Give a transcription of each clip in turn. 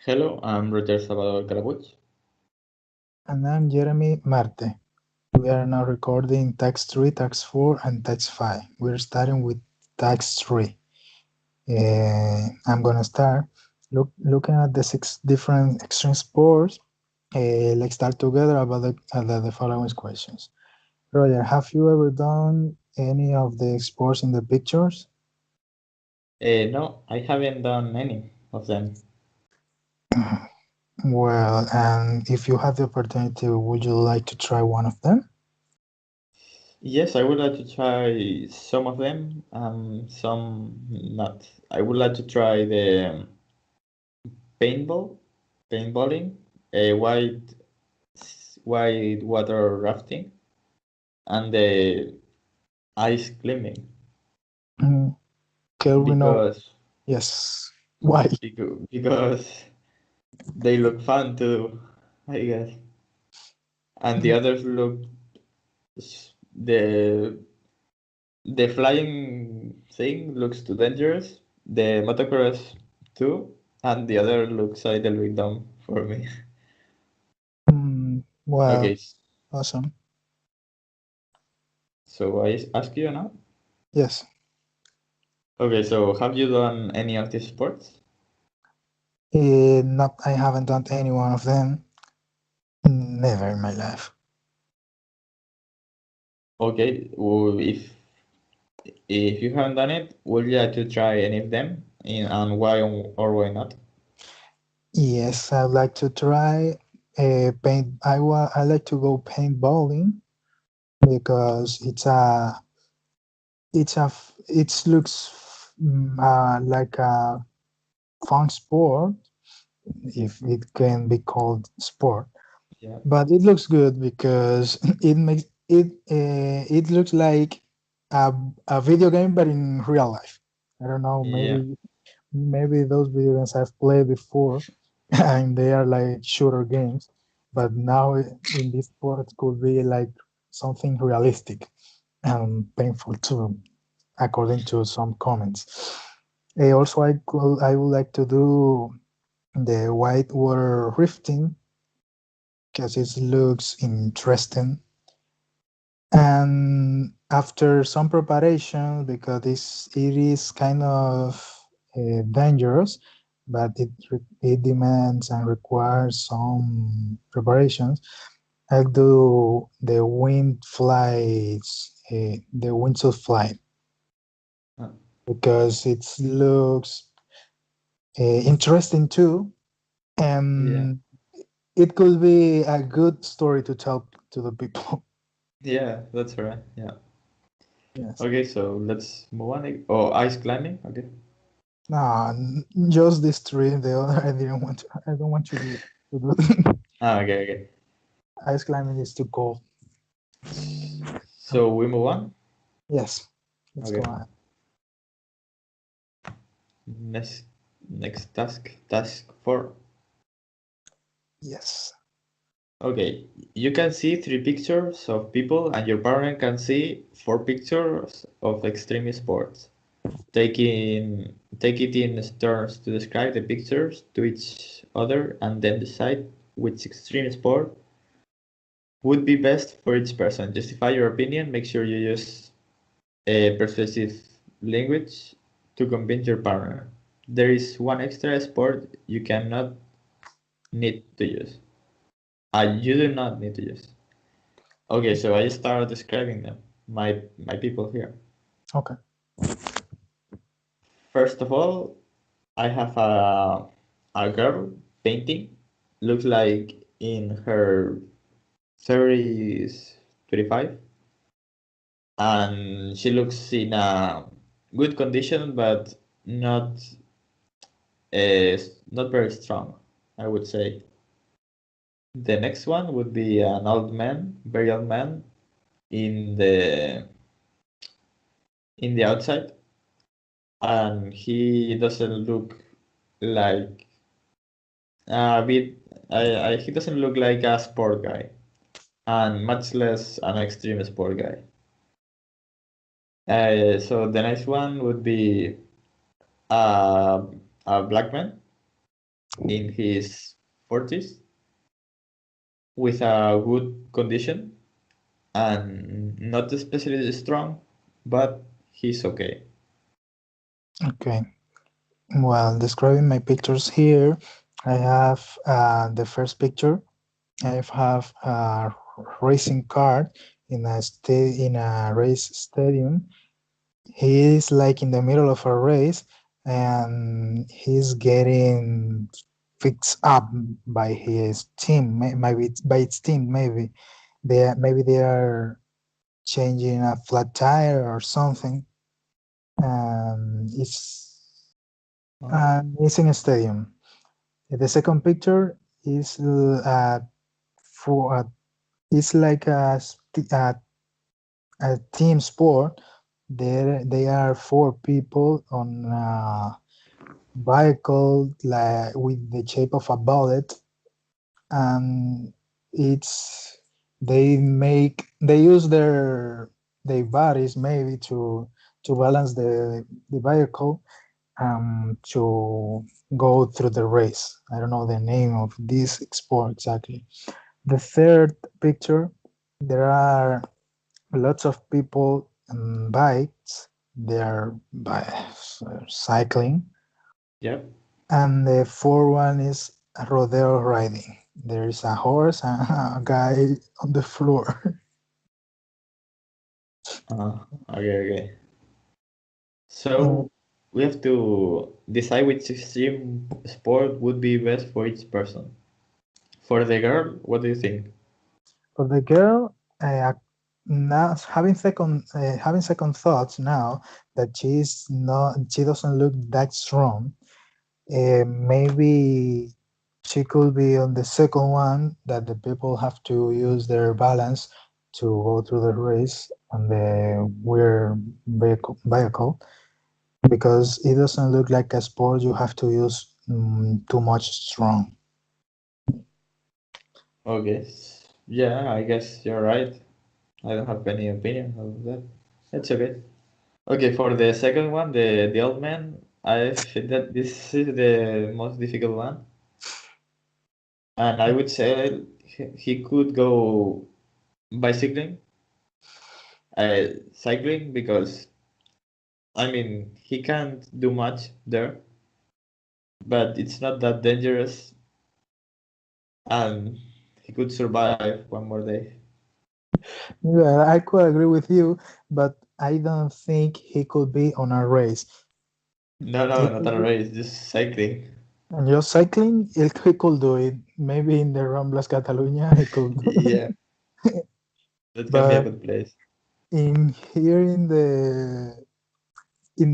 Hello, I'm Roger Salvador Carabuch. And I'm Jeremy Marte. We are now recording Tax 3, Tax 4, and Tax 5. We're starting with Tax 3. I'm going to start looking at the 6 different extreme sports. Let's start together about the following questions. Roger, have you ever done any of the sports in the pictures? No, I haven't done any of them. Well, and if you have the opportunity, would you like to try one of them? Yes, I would like to try some of them, some not. I would like to try the paintballing, white water rafting, and the ice climbing Mm, Can we know? because Yes. Why? because they look fun too, I guess. And the others look the The flying thing looks too dangerous. The motocross too, and the other looks a little bit dumb for me. Well, Okay, awesome. so I ask you now. Yes. Okay, so have you done any of these sports? Not, I haven't done any one of them. Never in my life. Okay, well, if you haven't done it, would you like to try any of them, and why or why not? Yes, I'd like to try paint. I like to go paintballing because it looks like a fun sport, if it can be called sport. Yeah, But it looks good because it looks like a video game, but in real life. I don't know, yeah, maybe those video games I've played before and they are like shooter games, but now in this sport it could be like something realistic and painful too, according to some comments. Also, I would like to do the whitewater rafting because it looks interesting. And after some preparation, because it is kind of dangerous, but it demands and requires some preparations. I'll do the the windsurf flight, uh, because it looks interesting too, yeah, and it could be a good story to tell to the people. yeah. That's right. Yeah. Yes. Okay, so let's move on. Oh, ice climbing. Okay. Nah, just these three. The other, I didn't want to. I don't want to do. Ah, okay, okay. Ice climbing is too cold. So we move on. Yes, let's go Okay. on. Next, next task 4. Yes. Okay, you can see 3 pictures of people, and your partner can see 4 pictures of extreme sports. Take it in turns to describe the pictures to each other, and then decide which extreme sport would be best for each person. Justify your opinion. Make sure you use a persuasive language to convince your partner. There is one extra sport you cannot need to use. You do not need to use. Okay, so I start describing them. My people here. Okay. First of all, I have a girl painting. Looks like in her 30s, 25, and she looks in a good condition, but not not very strong, I would say. The next one would be an old man, very old man, in the outside, and he doesn't look like a bit. He doesn't look like a sport guy, and much less an extreme sport guy. So the next one would be uh, a black man, in his 40s with a good condition and not especially strong, but he's okay. Okay. Well, describing my pictures here, I have the first picture. I have a racing car in a race stadium. He is like in the middle of a race, and he's getting fixed up by his team, maybe by its team. Maybe they are changing a flat tire or something. And it's in a stadium. The second picture is for it's like a team sport. There they are four people on a vehicle like with the shape of a bullet, and it's they use their bodies maybe to balance the vehicle to go through the race. I don't know the name of this sport exactly. The third picture, there are lots of people on bikes. They are cycling. Yep. And the fourth one is rodeo riding. There is a horse and a guy on the floor. Okay. So we have to decide which extreme sport would be best for each person. For the girl, what do you think? For the girl, now having second thoughts now that she doesn't look that strong. Maybe she could be on the second one that the people have to use their balance to go through the race on the weird vehicle, because it doesn't look like a sport you have to use too much strong. Okay. Yeah, I guess you're right. I don't have any opinion of that. It's okay. Okay, for the second one, the old man, I think that this is the most difficult one. And I would say he could go bicycling, cycling, because I mean he can't do much there, but it's not that dangerous, and he could survive one more day. Yeah, I could agree with you, but I don't think he could be on a race. No, He not could a be, race, just cycling. and just cycling, he could do it. Maybe in the Ramblas Catalunya, he could. Yeah, that can be a But good place. in here in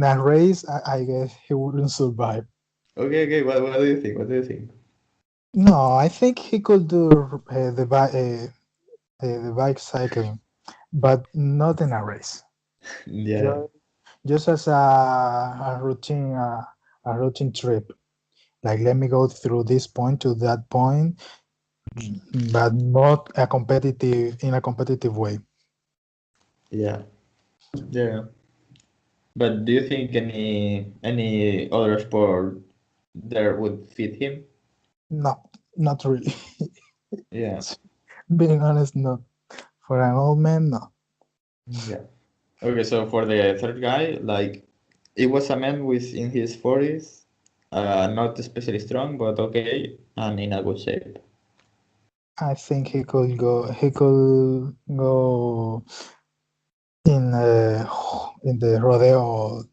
a race, I guess he wouldn't survive. Okay. What do you think? What do you think? No, I think he could do the bike cycling, but not in a race. Yeah, Just, just as a routine trip. Like, let me go through this point to that point, but not a competitive way. yeah, yeah. But do you think any other sport there would fit him? No, not really. Yeah, Being honest, no. For an old man, no. yeah. Okay, so for the third guy, like it was a man with in his 40s, not especially strong, but okay, and in a good shape. I think he could go. He could go in the rodeo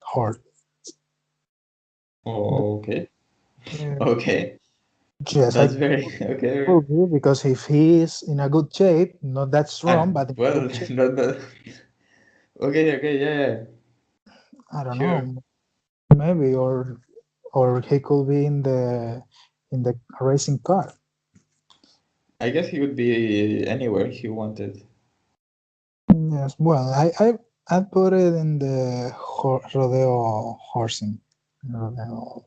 horde. Oh, okay, Uh, okay, yes, I that's very okay. could be, because if he is in a good shape, not that strong, And but in well, good shape, not that. Okay, yeah, I don't sure. know, maybe, or he could be in the racing car. I guess he would be anywhere he wanted. Yes, well, I put it in the rodeo horsing, rodeo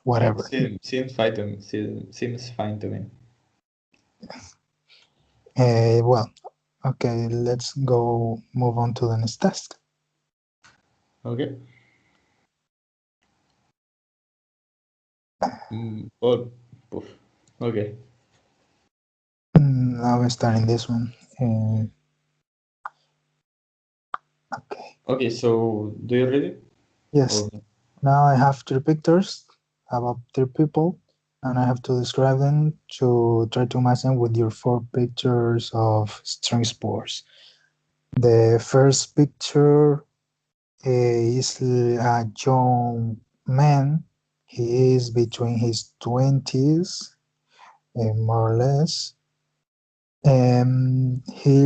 whatever. Seems fine to me. Seems fine to me. Well, okay, let's go move on to the next task. Okay. Oh, poof. Okay. Now we're starting this one. Okay. Okay, so do you read it? Yes. Or no? Now I have three pictures about three people, and I have to describe them to try to match them with your four pictures of string sports. The first picture is a young man. He is between his 20s, more or less. He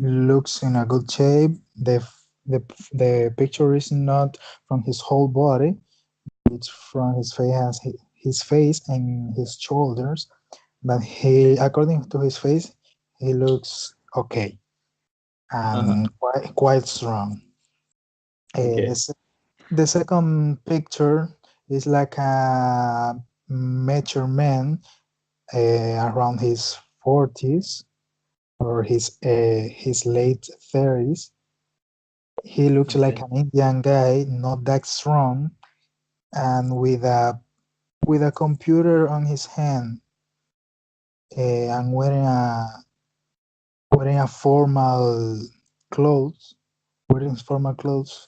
looks in a good shape. The picture is not from his whole body. It's from his face and his shoulders. But according to his face, he looks okay Uh-huh. and quite strong. Uh, the, Okay. se- the second picture is like a mature man around his 40s or his late 30s. He looks like Okay. an Indian guy, not that strong, and with a computer on his hand, and wearing formal clothes, wearing formal clothes,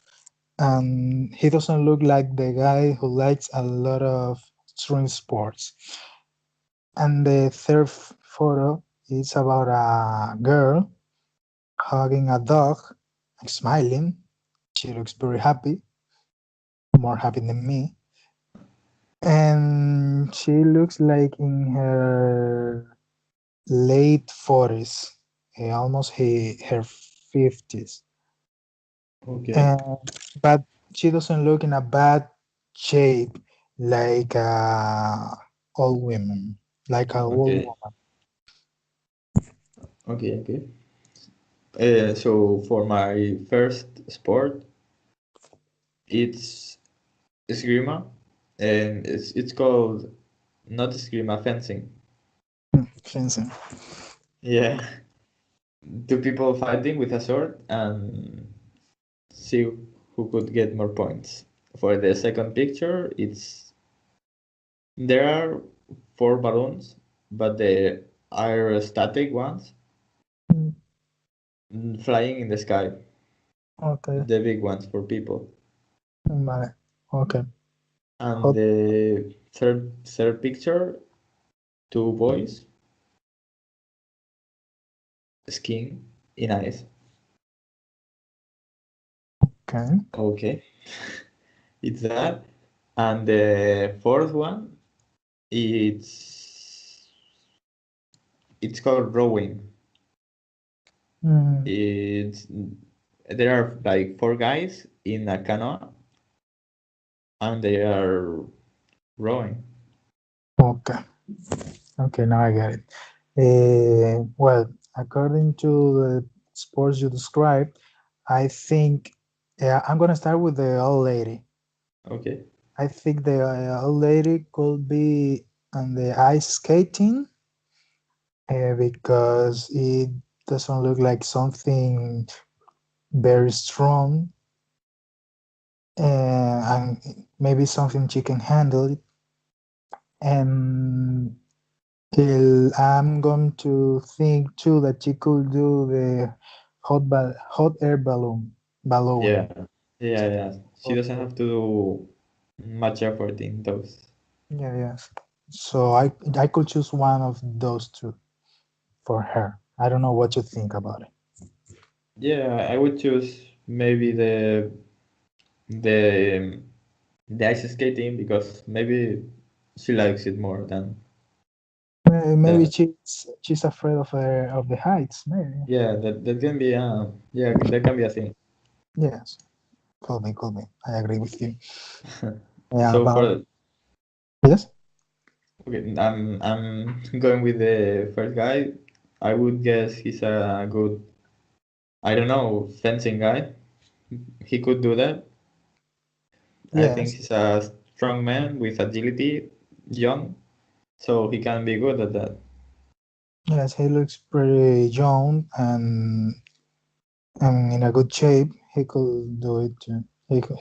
and he doesn't look like the guy who likes a lot of string sports. And the third photo is about a girl hugging a dog, smiling. She looks very happy, more happy than me. And she looks like in her late 40s, almost her 50s. Okay. And but she doesn't look in a bad shape like old women, like a old Okay. woman. Okay. Okay. So for my first sport, it's esgrima, and it's called not esgrima, fencing. Fencing. Yeah, two people fighting with a sword and see who could get more points. For the second picture, it's there are four balloons, but the aerostatic ones Mm, flying in the sky, okay. the big ones for people. Vale. Okay. And Hot. the third picture, two boys skiing in ice. Okay. Okay, it's that. And the fourth one, it's it's called rowing. Mm, It's there are like four guys in a canoe and they are rowing. okay. Okay. Now I get it. Well, according to the sports you described, I think I'm gonna start with the old lady. Okay. I think the old lady could be on the ice skating because it doesn't look like something very strong and maybe something she can handle. And I'm going to think too that she could do the hot air ballowing. Yeah. Yeah, yeah. She doesn't have to do much effort in those. Yeah, yes. So I could choose one of those two for her. I don't know what you think about it. Yeah, I would choose maybe the the ice skating because maybe she likes it more than Maybe that. she's afraid of the heights. Maybe. Yeah, that can be yeah, that can be a thing. Yes. Could be. I agree with you. Yeah. So About for yes. okay, I'm going with the first guy. I would guess he's a good, I don't know, fencing guy. He could do that. I think Yes. he's a strong man with agility, young, so he can be good at that. Yes. He looks pretty young and in a good shape. He could do it too.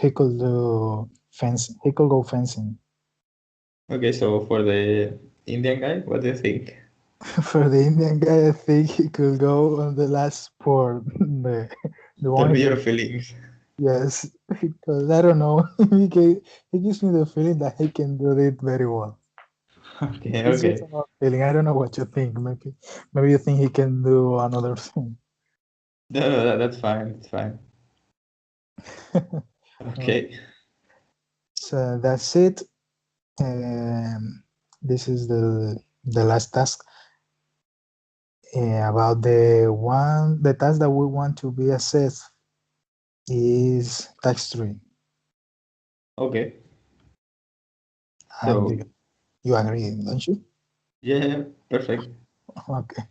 He could do fence. He could go fencing. Okay, so for the Indian guy, what do you think? For the Indian guy, I think he could go on the last sport, the Tell one me he your can. feelings. Yes, because I don't know. He gives me the feeling that he can do it very well. Okay, It's just okay. about feeling. I don't know what you think. Maybe you think he can do another thing. No, no, that's fine. It's fine. Okay, Okay. so that's it. This is the last task about the task that we want to be assessed is tax 3. Okay. And So you agree, don't you? yeah, perfect. Okay.